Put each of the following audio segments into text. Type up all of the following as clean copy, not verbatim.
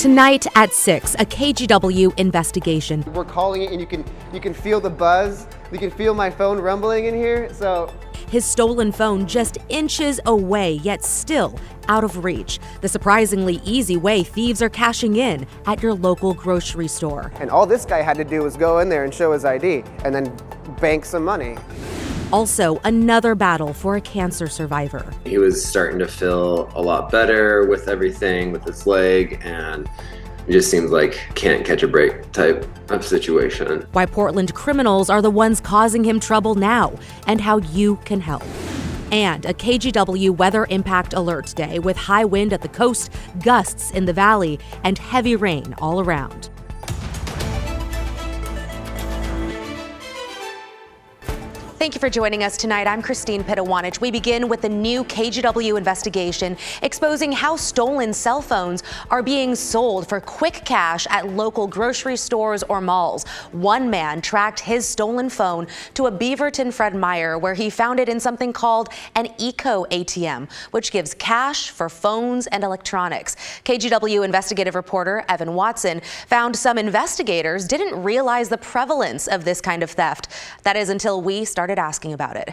Tonight at 6, a KGW investigation. We're calling it, and you can feel the buzz. You can feel my phone rumbling in here. So his stolen phone just inches away, yet still out of reach. The surprisingly easy way thieves are cashing in at your local grocery store. And all this guy had to do was go in there and show his ID and then bank some money. Also, another battle for a cancer survivor. He was starting to feel a lot better with everything, with his leg, and it just seems like can't catch a break type of situation. Why Portland criminals are the ones causing him trouble now, and how you can help. And a KGW weather impact alert day with high wind at the coast, gusts in the valley, and heavy rain all around. Thank you for joining us tonight. I'm Christine Pitawanich. We begin with the new KGW investigation exposing how stolen cell phones are being sold for quick cash at local grocery stores or malls. One man tracked his stolen phone to a Beaverton Fred Meyer where he found it in something called an ecoATM, which gives cash for phones and electronics. KGW investigative reporter Evan Watson found some investigators didn't realize the prevalence of this kind of theft. That is until we started asking about it.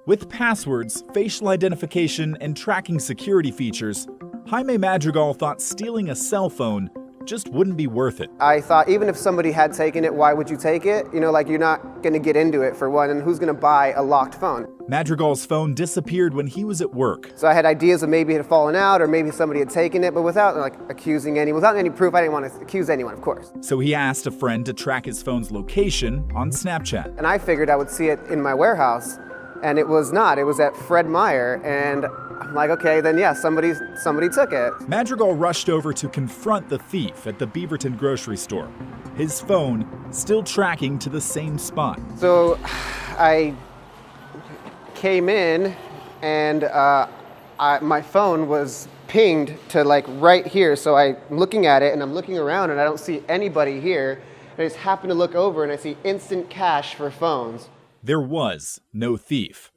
With passwords, facial identification, and tracking security features, Jaime Madrigal thought stealing a cell phone just wouldn't be worth it. I thought even if somebody had taken it, why would you take it? You know, like you're not going to get into it for one, and who's going to buy a locked phone? Madrigal's phone disappeared when he was at work. So I had ideas of maybe it had fallen out or maybe somebody had taken it, but without without any proof, I didn't want to accuse anyone, of course. So he asked a friend to track his phone's location on Snapchat. And I figured I would see it in my warehouse, and it was not. It was at Fred Meyer, and I'm like, okay, then yeah, somebody took it. Madrigal rushed over to confront the thief at the Beaverton grocery store. His phone still tracking to the same spot. So I came in, and my phone was pinged to like right here. So I'm looking at it, and I'm looking around, and I don't see anybody here. I just happen to look over, and I see instant cash for phones. There was no thief,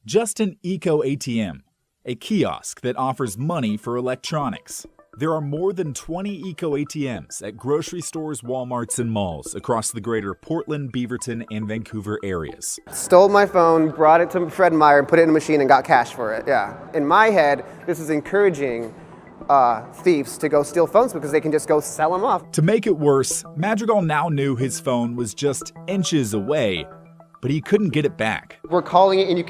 just an ecoATM, a kiosk that offers money for electronics. There are more than 20 ecoATMs at grocery stores, Walmarts, and malls across the greater Portland, Beaverton, and Vancouver areas. Stole my phone, brought it to Fred Meyer, and put it in a machine and got cash for it, yeah. In my head, this is encouraging thieves to go steal phones because they can just go sell them off. To make it worse, Madrigal now knew his phone was just inches away, but he couldn't get it back. We're calling it, and you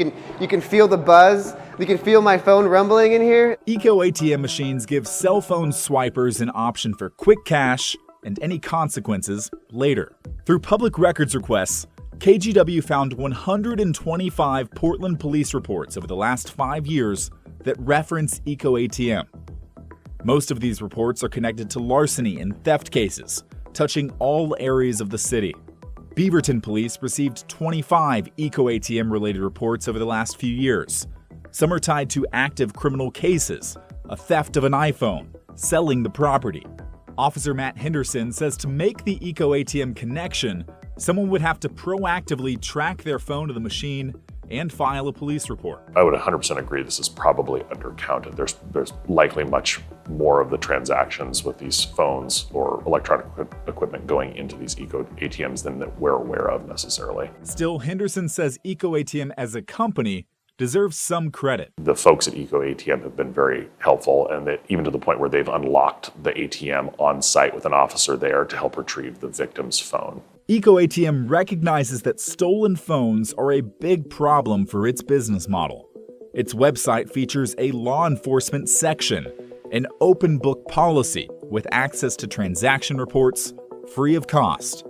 can feel the buzz. You can feel my phone rumbling in here. ecoATM machines give cell phone swipers an option for quick cash and any consequences later. Through public records requests, KGW found 125 Portland police reports over the last 5 years that reference ecoATM. Most of these reports are connected to larceny and theft cases, touching all areas of the city. Beaverton police received 25 ecoATM-related reports over the last few years. Some are tied to active criminal cases, a theft of an iPhone, selling the property. Officer Matt Henderson says to make the ecoATM connection, someone would have to proactively track their phone to the machine and file a police report. I would 100% agree this is probably undercounted. There's likely much more of the transactions with these phones or electronic equipment going into these ecoATMs than that we're aware of necessarily. Still, Henderson says ecoATM as a company deserves some credit. The folks at ecoATM have been very helpful, and that even to the point where they've unlocked the ATM on site with an officer there to help retrieve the victim's phone. ecoATM recognizes that stolen phones are a big problem for its business model. Its website features a law enforcement section, an open book policy with access to transaction reports free of cost.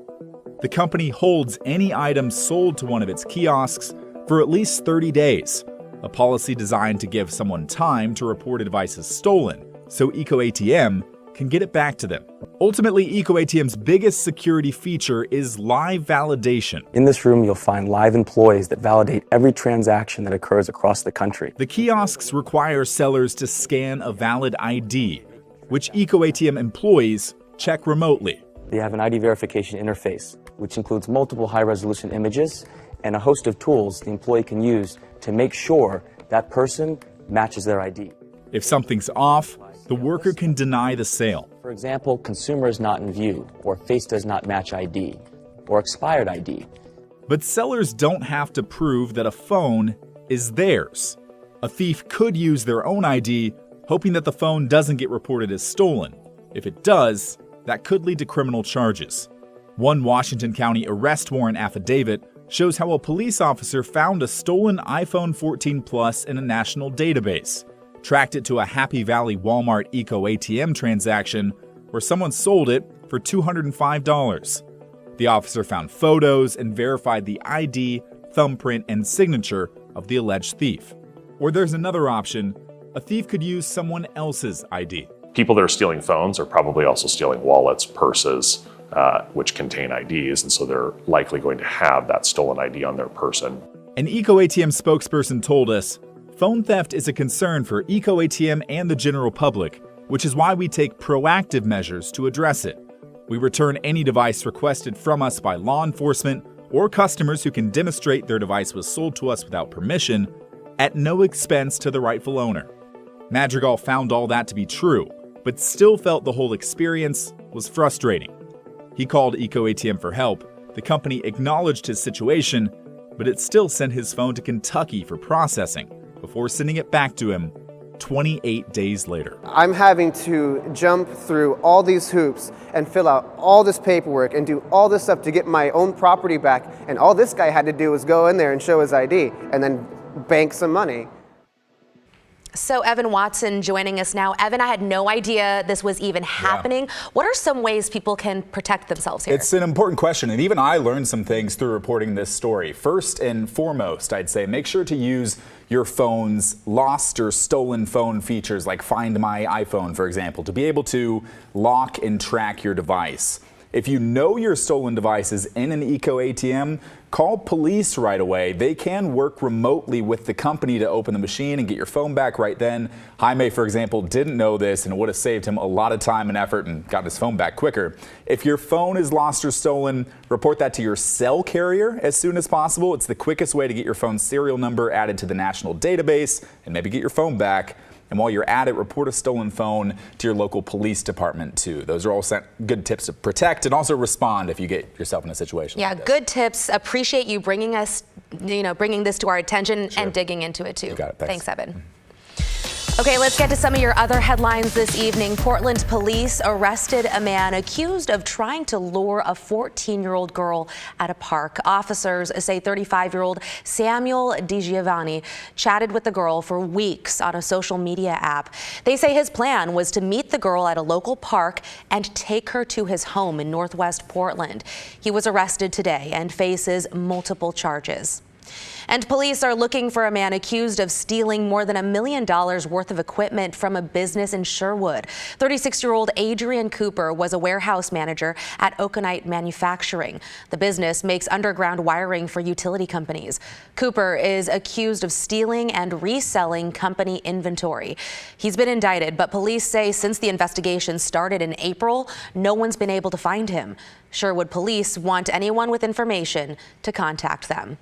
The company holds any items sold to one of its kiosks for at least 30 days, a policy designed to give someone time to report a device as stolen, so ecoATM can get it back to them. Ultimately, ecoATM's biggest security feature is live validation. In this room, you'll find live employees that validate every transaction that occurs across the country. The kiosks require sellers to scan a valid ID, which ecoATM employees check remotely. They have an ID verification interface, which includes multiple high-resolution images and a host of tools the employee can use to make sure that person matches their ID. If something's off, the worker can deny the sale. For example, consumer is not in view, or face does not match ID, or expired ID. But sellers don't have to prove that a phone is theirs. A thief could use their own ID, hoping that the phone doesn't get reported as stolen. If it does, that could lead to criminal charges. One Washington County arrest warrant affidavit shows how a police officer found a stolen iPhone 14 Plus in a national database, tracked it to a Happy Valley Walmart ecoATM transaction where someone sold it for $205. The officer found photos and verified the ID, thumbprint, and signature of the alleged thief. Or there's another option. A thief could use someone else's ID. People that are stealing phones are probably also stealing wallets, purses, which contain IDs, and so they're likely going to have that stolen ID on their person. An ecoATM spokesperson told us, phone theft is a concern for ecoATM and the general public, which is why we take proactive measures to address it. We return any device requested from us by law enforcement or customers who can demonstrate their device was sold to us without permission at no expense to the rightful owner. Madrigal found all that to be true, but still felt the whole experience was frustrating. He called ecoATM for help. The company acknowledged his situation, but it still sent his phone to Kentucky for processing before sending it back to him 28 days later. I'm having to jump through all these hoops and fill out all this paperwork and do all this stuff to get my own property back. And all this guy had to do was go in there and show his ID and then bank some money. So Evan Watson joining us now. Evan, I had no idea this was even happening. Yeah. What are some ways people can protect themselves here? It's an important question, and even I learned some things through reporting this story. First and foremost, I'd say make sure to use your phone's lost or stolen phone features like Find My iPhone, for example, to be able to lock and track your device. If you know your stolen device is in an ecoATM, call police right away. They can work remotely with the company to open the machine and get your phone back right then. Jaime, for example, didn't know this, and it would have saved him a lot of time and effort and got his phone back quicker. If your phone is lost or stolen, report that to your cell carrier as soon as possible. It's the quickest way to get your phone's serial number added to the national database and maybe get your phone back. And while you're at it, report a stolen phone to your local police department too. Those are all good tips to protect and also respond if you get yourself in a situation. Yeah, like this. Good tips. Appreciate you bringing this to our attention and digging into it too. You got it. Thanks, Evan. Okay, let's get to some of your other headlines this evening. Portland police arrested a man accused of trying to lure a 14-year-old girl at a park. Officers say 35-year-old Samuel DiGiovanni chatted with the girl for weeks on a social media app. They say his plan was to meet the girl at a local park and take her to his home in Northwest Portland. He was arrested today and faces multiple charges. And police are looking for a man accused of stealing more than $1 million worth of equipment from a business in Sherwood. 36-year-old Adrian Cooper was a warehouse manager at ecoATM Manufacturing. The business makes underground wiring for utility companies. Cooper is accused of stealing and reselling company inventory. He's been indicted, but police say since the investigation started in April, no one's been able to find him. Sherwood police want anyone with information to contact them.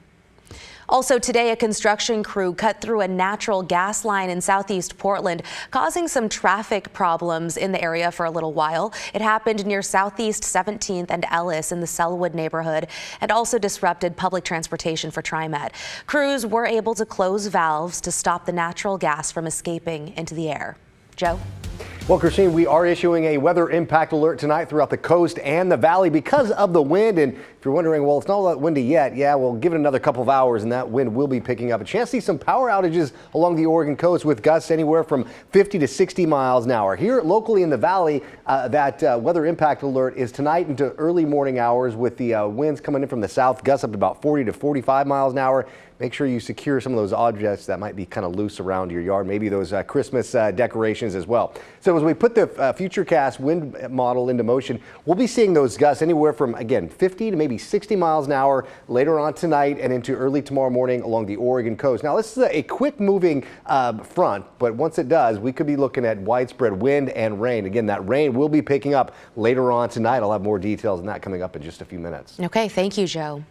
Also today, a construction crew cut through a natural gas line in southeast Portland, causing some traffic problems in the area for a little while. It happened near Southeast 17th and Ellis in the Selwood neighborhood and also disrupted public transportation for TriMet. Crews were able to close valves to stop the natural gas from escaping into the air. Joe? Well, Christine, we are issuing a weather impact alert tonight throughout the coast and the valley because of the wind. And if you're wondering, well, it's not all that windy yet. Yeah, we'll give it another couple of hours and that wind will be picking up. A chance to see some power outages along the Oregon coast with gusts anywhere from 50 to 60 miles an hour. Here locally in the valley, that weather impact alert is tonight into early morning hours with the winds coming in from the south, gusts up to about 40 to 45 miles an hour. Make sure you secure some of those objects that might be kind of loose around your yard, maybe those Christmas decorations as well. So as we put the Futurecast wind model into motion, we'll be seeing those gusts anywhere from, again, 50 to maybe 60 miles an hour later on tonight and into early tomorrow morning along the Oregon coast. Now, this is a quick moving front, but once it does, we could be looking at widespread wind and rain. Again, that rain will be picking up later on tonight. I'll have more details on that coming up in just a few minutes. Okay, thank you, Joe.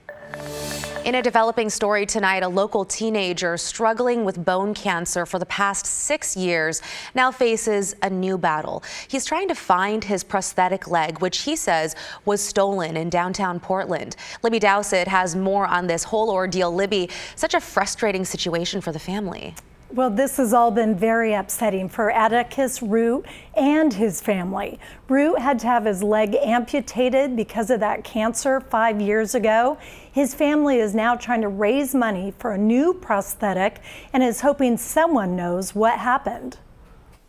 In a developing story tonight, a local teenager struggling with bone cancer for the past 6 years now faces a new battle. He's trying to find his prosthetic leg, which he says was stolen in downtown Portland. Libby Dowsett has more on this whole ordeal. Libby, such a frustrating situation for the family. Well, this has all been very upsetting for Atticus Root and his family. Root had to have his leg amputated because of that cancer 5 years ago. His family is now trying to raise money for a new prosthetic and is hoping someone knows what happened.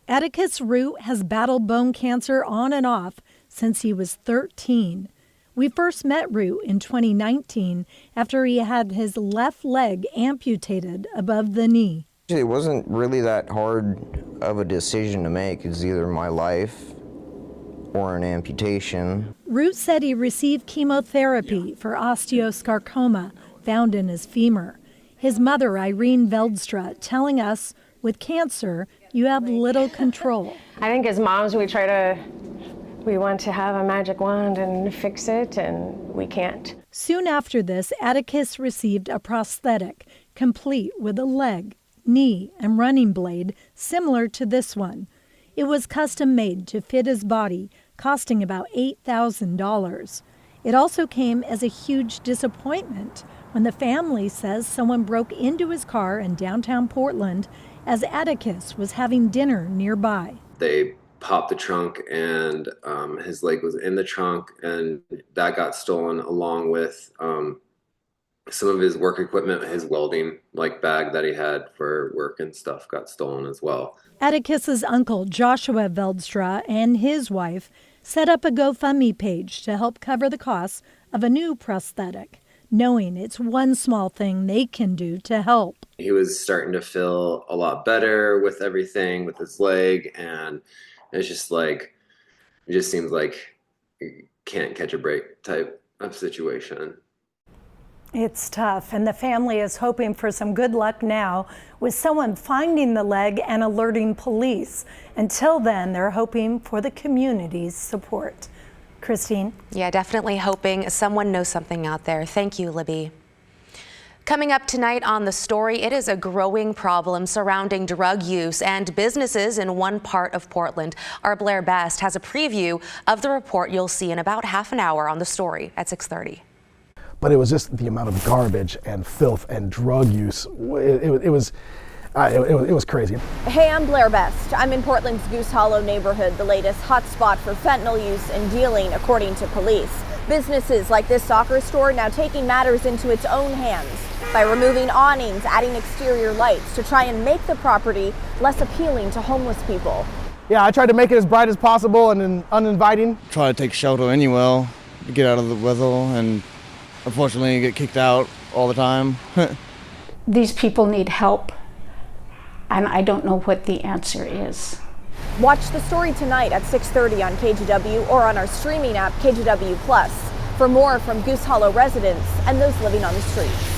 Atticus Root has battled bone cancer on and off since he was 13. We first met Root in 2019 after he had his left leg amputated above the knee. It wasn't really that hard of a decision to make. It's either my life or an amputation. Root said he received chemotherapy for osteosarcoma found in his femur. His mother, Irene Veldstra, telling us, with cancer, you have little control. I think as moms, we want to have a magic wand and fix it, and we can't. Soon after this, Atticus received a prosthetic, complete with a leg, knee, and running blade similar to this one. It was custom made to fit his body, costing about $8,000. It also came as a huge disappointment when the family says someone broke into his car in downtown Portland as Atticus was having dinner nearby. They popped the trunk and his leg was in the trunk, and that got stolen along with some of his work equipment. His welding bag that he had for work and stuff got stolen as well. Atticus's uncle, Joshua Veldstra, and his wife set up a GoFundMe page to help cover the costs of a new prosthetic, knowing it's one small thing they can do to help. He was starting to feel a lot better with everything, with his leg, and it's just it just seems like you can't catch a break type of situation. It's tough, and the family is hoping for some good luck now with someone finding the leg and alerting police. Until then, they're hoping for the community's support. Christine? Yeah, definitely hoping someone knows something out there. Thank you, Libby. Coming up tonight on The Story, it is a growing problem surrounding drug use and businesses in one part of Portland. Our Blair Best has a preview of the report you'll see in about half an hour on The Story at 6:30. But it was just the amount of garbage and filth and drug use. It was crazy. Hey, I'm Blair Best. I'm in Portland's Goose Hollow neighborhood, the latest hotspot for fentanyl use and dealing, according to police. Businesses like this soccer store now taking matters into its own hands by removing awnings, adding exterior lights to try and make the property less appealing to homeless people. Yeah, I tried to make it as bright as possible and uninviting. Try to take shelter anywhere, get out of the weather, and unfortunately get kicked out all the time. These people need help, and I don't know what the answer is. Watch The Story tonight at 6:30 on KGW or on our streaming app KGW Plus for more from Goose Hollow residents and those living on the streets.